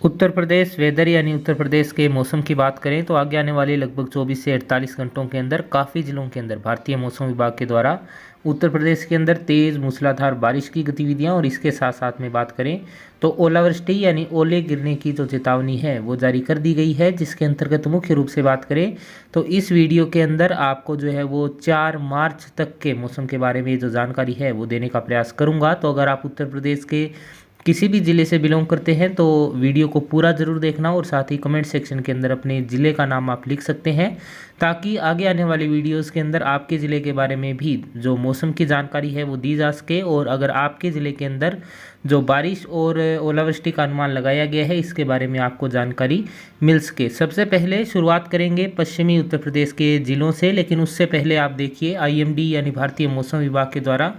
Uttar Pradesh weather यानी उत्तर प्रदेश के मौसम की बात करें तो आगे आने वाले लगभग 24 से 48 घंटों के अंदर काफ़ी जिलों के अंदर भारतीय मौसम विभाग के द्वारा उत्तर प्रदेश के अंदर तेज़ मूसलाधार बारिश की गतिविधियां और इसके साथ साथ में बात करें तो ओलावृष्टि यानी ओले गिरने की जो चेतावनी है वो जारी कर दी गई है। जिसके अंतर्गत मुख्य रूप से बात करें तो इस वीडियो के अंदर आपको जो है वो 4 मार्च तक के मौसम के बारे में जो जानकारी है वो देने का प्रयास करूँगा। तो अगर आप उत्तर प्रदेश के किसी भी ज़िले से बिलोंग करते हैं तो वीडियो को पूरा ज़रूर देखना और साथ ही कमेंट सेक्शन के अंदर अपने ज़िले का नाम आप लिख सकते हैं ताकि आगे आने वाली वीडियोस के अंदर आपके ज़िले के बारे में भी जो मौसम की जानकारी है वो दी जा सके। और अगर आपके ज़िले के अंदर जो बारिश और ओलावृष्टि का अनुमान लगाया गया है इसके बारे में आपको जानकारी मिल सके। सबसे पहले शुरुआत करेंगे पश्चिमी उत्तर प्रदेश के ज़िलों से, लेकिन उससे पहले आप देखिए IMD यानी भारतीय मौसम विभाग के द्वारा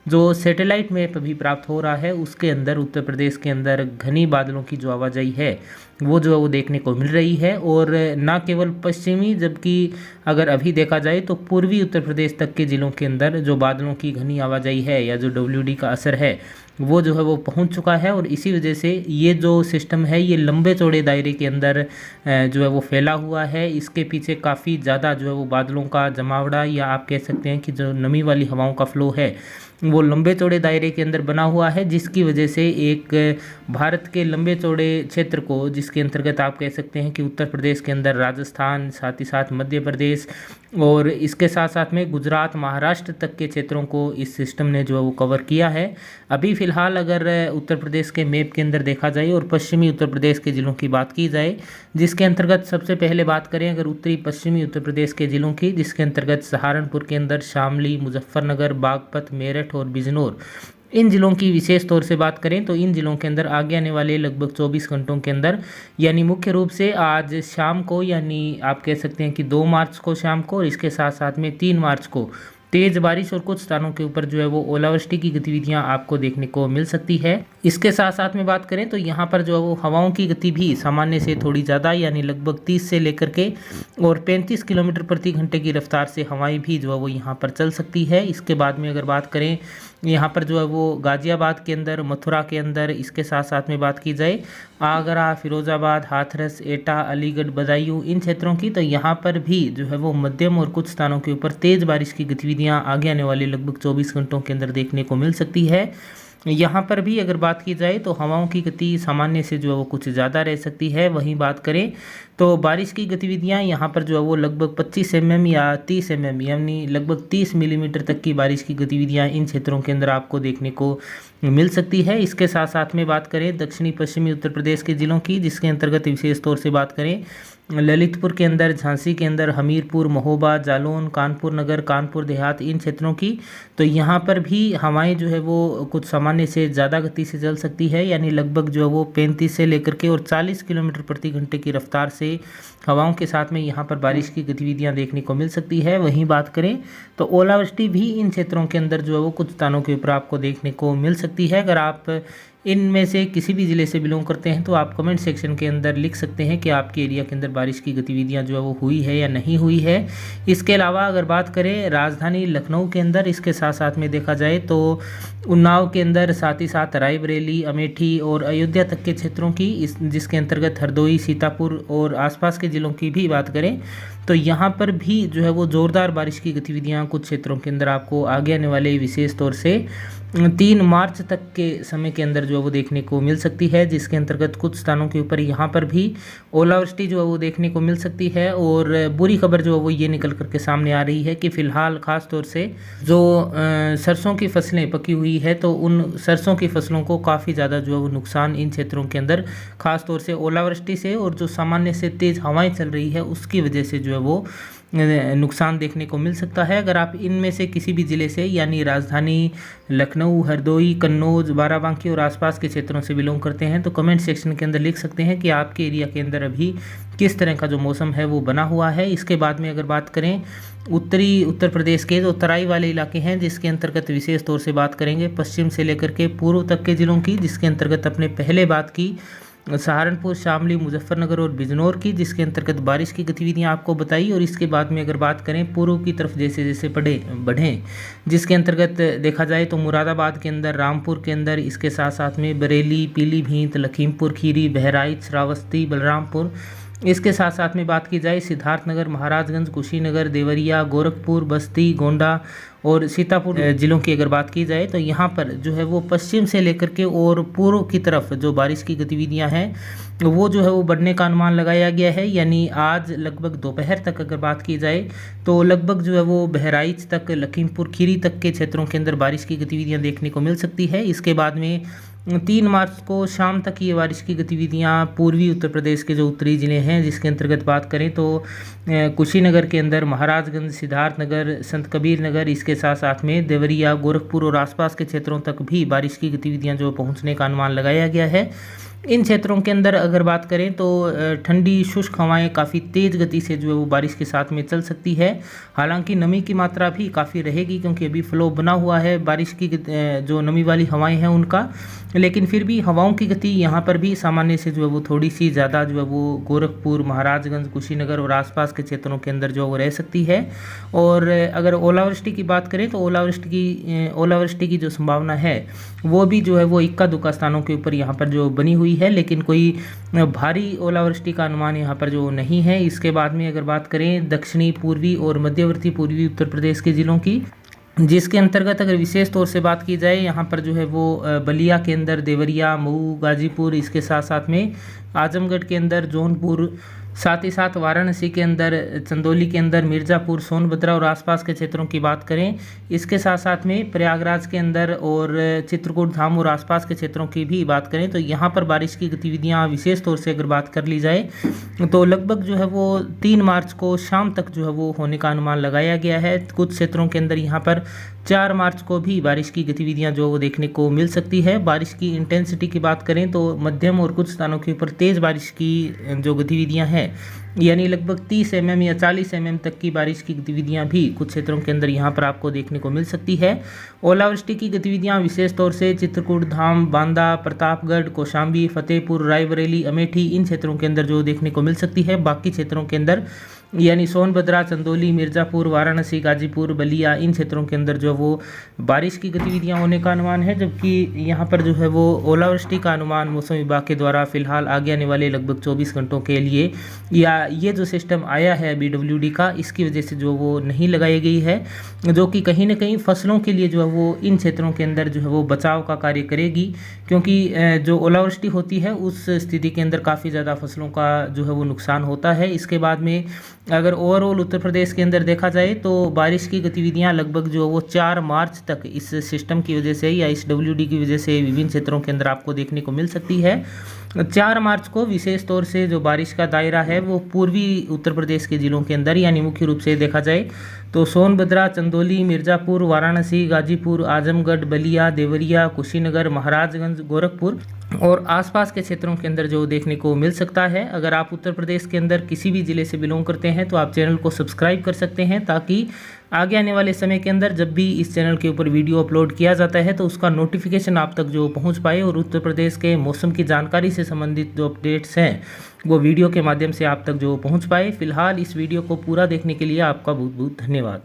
जो सैटेलाइट मैप अभी प्राप्त हो रहा है उसके अंदर उत्तर प्रदेश के अंदर घनी बादलों की जो आवाजाही है वो जो है वो देखने को मिल रही है। और ना केवल पश्चिमी जबकि अगर अभी देखा जाए तो पूर्वी उत्तर प्रदेश तक के ज़िलों के अंदर जो बादलों की घनी आवाजाही है या जो WD का असर है वो जो है वो पहुंच चुका है। और इसी वजह से ये जो सिस्टम है ये लंबे चौड़े दायरे के अंदर जो है वो फैला हुआ है। इसके पीछे काफ़ी ज़्यादा जो है वो बादलों का जमावड़ा या आप कह सकते हैं कि जो नमी वाली हवाओं का फ्लो है वो लंबे चौड़े दायरे के अंदर बना हुआ है, जिसकी वजह से एक भारत के लंबे चौड़े क्षेत्र को, जिसके अंतर्गत आप कह सकते हैं कि उत्तर प्रदेश के अंदर राजस्थान, साथ ही साथ मध्य प्रदेश और इसके साथ साथ में गुजरात, महाराष्ट्र तक के क्षेत्रों को इस सिस्टम ने जो है वो कवर किया है। अभी फ़िलहाल अगर उत्तर प्रदेश के मैप के अंदर देखा जाए और पश्चिमी उत्तर प्रदेश के ज़िलों की बात की जाए, जिसके अंतर्गत सबसे पहले बात करें अगर उत्तरी पश्चिमी उत्तर प्रदेश के ज़िलों की, जिसके अंतर्गत सहारनपुर के अंदर शामली, मुजफ्फरनगर, बागपत, मेरठ और बिजनौर, इन ज़िलों की विशेष तौर से बात करें तो इन ज़िलों के अंदर आगे आने वाले लगभग 24 घंटों के अंदर यानी मुख्य रूप से आज शाम को यानी आप कह सकते हैं कि 2 मार्च को शाम को और इसके साथ साथ में 3 मार्च को तेज़ बारिश और कुछ स्थानों के ऊपर जो है वो ओलावृष्टि की गतिविधियां आपको देखने को मिल सकती है। इसके साथ साथ में बात करें तो यहाँ पर जो है वो हवाओं की गति भी सामान्य से थोड़ी ज़्यादा यानी लगभग 30 से लेकर के और 35 किलोमीटर प्रति घंटे की रफ्तार से हवाएं भी जो है वो यहाँ पर चल सकती है। इसके बाद में अगर बात करें यहाँ पर जो है वो गाज़ियाबाद के अंदर, मथुरा के अंदर, इसके साथ साथ में बात की जाए आगरा, फिरोज़ाबाद, हाथरस, एटा, अलीगढ़, बदायूं, इन क्षेत्रों की, तो यहाँ पर भी जो है वो मध्यम और कुछ स्थानों के ऊपर तेज़ बारिश की गतिविधियाँ आगे आने वाले लगभग 24 घंटों के अंदर देखने को मिल सकती है। यहाँ पर भी अगर बात की जाए तो हवाओं की गति सामान्य से जो है वो कुछ ज़्यादा रह सकती है। वहीं बात करें तो बारिश की गतिविधियाँ यहाँ पर जो है वो लगभग 25 mm या 30 mm यानी लगभग 30 मिलीमीटर तक की बारिश की गतिविधियाँ इन क्षेत्रों के अंदर आपको देखने को मिल सकती है। इसके साथ साथ में बात करें दक्षिणी पश्चिमी उत्तर प्रदेश के ज़िलों की, जिसके अंतर्गत विशेष तौर से बात करें ललितपुर के अंदर, झांसी के अंदर, हमीरपुर, महोबा, जालौन, कानपुर नगर, कानपुर देहात, इन क्षेत्रों की, तो यहाँ पर भी हवाएं जो है वो कुछ सामान्य से ज़्यादा गति से चल सकती है यानी लगभग जो है वो 35 से लेकर के और 40 किलोमीटर प्रति घंटे की रफ्तार से हवाओं के साथ में यहाँ पर बारिश की गतिविधियाँ देखने को मिल सकती है। वहीं बात करें तो ओलावृष्टि भी इन क्षेत्रों के अंदर जो है वो कुछ स्थानों के ऊपर आपको देखने को मिल सकती है। अगर आप इनमें से किसी भी ज़िले से बिलोंग करते हैं तो आप कमेंट सेक्शन के अंदर लिख सकते हैं कि आपके एरिया के अंदर बारिश की गतिविधियां जो है वो हुई है या नहीं हुई है। इसके अलावा अगर बात करें राजधानी लखनऊ के अंदर, इसके साथ साथ में देखा जाए तो उन्नाव के अंदर, साथ ही साथ रायबरेली, अमेठी और अयोध्या तक के क्षेत्रों की, जिसके अंतर्गत हरदोई, सीतापुर और आसपास के ज़िलों की भी बात करें तो यहाँ पर भी जो है वो ज़ोरदार बारिश की गतिविधियाँ कुछ क्षेत्रों के अंदर आपको आगे आने वाले विशेष तौर से 3 मार्च तक के समय के अंदर जो है वो देखने को मिल सकती है, जिसके अंतर्गत कुछ स्थानों के ऊपर यहाँ पर भी ओलावृष्टि जो है वो देखने को मिल सकती है। और बुरी खबर जो है वो ये निकल करके सामने आ रही है कि फ़िलहाल ख़ास तौर से जो सरसों की फसलें पकी हुई है तो उन सरसों की फसलों को काफ़ी ज़्यादा जो है वो नुकसान इन क्षेत्रों के अंदर ख़ास तौर से ओलावृष्टि से और जो सामान्य से तेज़ हवाएँ चल रही है उसकी वजह से जो है वो नुकसान देखने को मिल सकता है। अगर आप इनमें से किसी भी ज़िले से यानी राजधानी लखनऊ, हरदोई, कन्नौज, बाराबंकी और आसपास के क्षेत्रों से बिलोंग करते हैं तो कमेंट सेक्शन के अंदर लिख सकते हैं कि आपके एरिया के अंदर अभी किस तरह का जो मौसम है वो बना हुआ है। इसके बाद में अगर बात करें उत्तरी उत्तर प्रदेश के जो तराई वाले इलाके हैं, जिसके अंतर्गत विशेष तौर से बात करेंगे पश्चिम से लेकर के पूर्व तक के ज़िलों की, जिसके अंतर्गत अपने पहले बात की सहारनपुर, शामली, मुजफ्फरनगर और बिजनौर की, जिसके अंतर्गत बारिश की गतिविधियां आपको बताई। और इसके बाद में अगर बात करें पूर्व की तरफ जैसे जैसे बढ़ें, जिसके अंतर्गत देखा जाए तो मुरादाबाद के अंदर, रामपुर के अंदर, इसके साथ साथ में बरेली, पीलीभीत, लखीमपुर खीरी, बहराइच, श्रावस्ती, बलरामपुर, इसके साथ साथ में बात की जाए सिद्धार्थनगर, महाराजगंज, कुशीनगर, देवरिया, गोरखपुर, बस्ती, गोंडा और सीतापुर जिलों की अगर बात की जाए तो यहाँ पर जो है वो पश्चिम से लेकर के और पूर्व की तरफ जो बारिश की गतिविधियाँ हैं वो जो है वो बढ़ने का अनुमान लगाया गया है। यानी आज लगभग दोपहर तक अगर बात की जाए तो लगभग जो है वो बहराइच तक, लखीमपुर खीरी तक के क्षेत्रों के अंदर बारिश की गतिविधियाँ देखने को मिल सकती है। इसके बाद में 3 मार्च को शाम तक ये बारिश की गतिविधियां पूर्वी उत्तर प्रदेश के जो उत्तरी ज़िले हैं, जिसके अंतर्गत बात करें तो कुशीनगर के अंदर, महाराजगंज, सिद्धार्थनगर, संत कबीर नगर, इसके साथ साथ में देवरिया, गोरखपुर और आसपास के क्षेत्रों तक भी बारिश की गतिविधियां जो पहुंचने का अनुमान लगाया गया है। इन क्षेत्रों के अंदर अगर बात करें तो ठंडी शुष्क हवाएं काफ़ी तेज़ गति से जो है वो बारिश के साथ में चल सकती है। हालांकि नमी की मात्रा भी काफ़ी रहेगी क्योंकि अभी फ्लो बना हुआ है बारिश की जो नमी वाली हवाएं हैं उनका, लेकिन फिर भी हवाओं की गति यहाँ पर भी सामान्य से जो है वो थोड़ी सी ज़्यादा जो है वो गोरखपुर, महाराजगंज, कुशीनगर और आसपास के क्षेत्रों के अंदर जो वो रह सकती है। और अगर ओलावृष्टि की बात करें तो ओलावृष्टि की जो संभावना है वो भी जो है वो इक्का दुक्का स्थानों के ऊपर यहाँ पर जो बनी हुई है, लेकिन कोई भारी ओलावृष्टि का अनुमान यहाँ पर जो नहीं है। इसके बाद में अगर बात करें दक्षिणी, पूर्वी और मध्यवर्ती पूर्वी उत्तर प्रदेश के ज़िलों की, जिसके अंतर्गत अगर विशेष तौर से बात की जाए यहाँ पर जो है वो बलिया के अंदर, देवरिया, मऊ, गाजीपुर, इसके साथ साथ में आजमगढ़ के अंदर, जौनपुर, साथ ही साथ वाराणसी के अंदर, चंदौली के अंदर, मिर्ज़ापुर, सोनभद्रा और आसपास के क्षेत्रों की बात करें, इसके साथ साथ में प्रयागराज के अंदर और चित्रकूट धाम और आसपास के क्षेत्रों की भी बात करें तो यहाँ पर बारिश की गतिविधियाँ विशेष तौर से अगर बात कर ली जाए तो लगभग जो है वो 3 मार्च को शाम तक जो है वो होने का अनुमान लगाया गया है। कुछ क्षेत्रों के अंदर यहाँ पर 4 मार्च को भी बारिश की गतिविधियां जो वो देखने को मिल सकती है। बारिश की इंटेंसिटी की बात करें तो मध्यम और कुछ स्थानों के ऊपर तेज़ बारिश की जो गतिविधियां हैं, यानी लगभग 30 mm या 40 mm तक की बारिश की गतिविधियां भी कुछ क्षेत्रों के अंदर यहाँ पर आपको देखने को मिल सकती है। ओलावृष्टि की गतिविधियां विशेष तौर से चित्रकूट धाम, बांदा, प्रतापगढ़, कौशाम्बी, फतेहपुर, रायबरेली, अमेठी, इन क्षेत्रों के अंदर जो देखने को मिल सकती है। बाकी क्षेत्रों के अंदर यानी सोनभद्रा, चंदौली, मिर्ज़ापुर, वाराणसी, गाजीपुर, बलिया, इन क्षेत्रों के अंदर जो वो बारिश की गतिविधियां होने का अनुमान है, जबकि यहाँ पर जो है वो ओलावृष्टि का अनुमान मौसम विभाग के द्वारा फिलहाल आगे आने वाले लगभग 24 घंटों के लिए, या ये जो सिस्टम आया है BWD का, इसकी वजह से जो वो नहीं लगाई गई है, जो कि कहीं ना कहीं फसलों के लिए जो है वो इन क्षेत्रों के अंदर जो है वो बचाव का कार्य करेगी। क्योंकि जो ओलावृष्टि होती है उस स्थिति के अंदर काफ़ी ज़्यादा फसलों का जो है वो नुकसान होता है। इसके बाद में अगर ओवरऑल उत्तर प्रदेश के अंदर देखा जाए तो बारिश की गतिविधियां लगभग जो वो 4 मार्च तक इस सिस्टम की वजह से या इस WD की वजह से विभिन्न क्षेत्रों के अंदर आपको देखने को मिल सकती है। 4 मार्च को विशेष तौर से जो बारिश का दायरा है वो पूर्वी उत्तर प्रदेश के ज़िलों के अंदर, यानी मुख्य रूप से देखा जाए तो सोनभद्रा, चंदौली, मिर्ज़ापुर, वाराणसी, गाजीपुर, आजमगढ़, बलिया, देवरिया, कुशीनगर, महाराजगंज, गोरखपुर और आसपास के क्षेत्रों के अंदर जो देखने को मिल सकता है। अगर आप उत्तर प्रदेश के अंदर किसी भी ज़िले से बिलोंग करते हैं तो आप चैनल को सब्सक्राइब कर सकते हैं, ताकि आगे आने वाले समय के अंदर जब भी इस चैनल के ऊपर वीडियो अपलोड किया जाता है तो उसका नोटिफिकेशन आप तक जो पहुंच पाए और उत्तर प्रदेश के मौसम की जानकारी से संबंधित जो अपडेट्स हैं वो वीडियो के माध्यम से आप तक जो पहुंच पाए। फिलहाल इस वीडियो को पूरा देखने के लिए आपका बहुत बहुत धन्यवाद।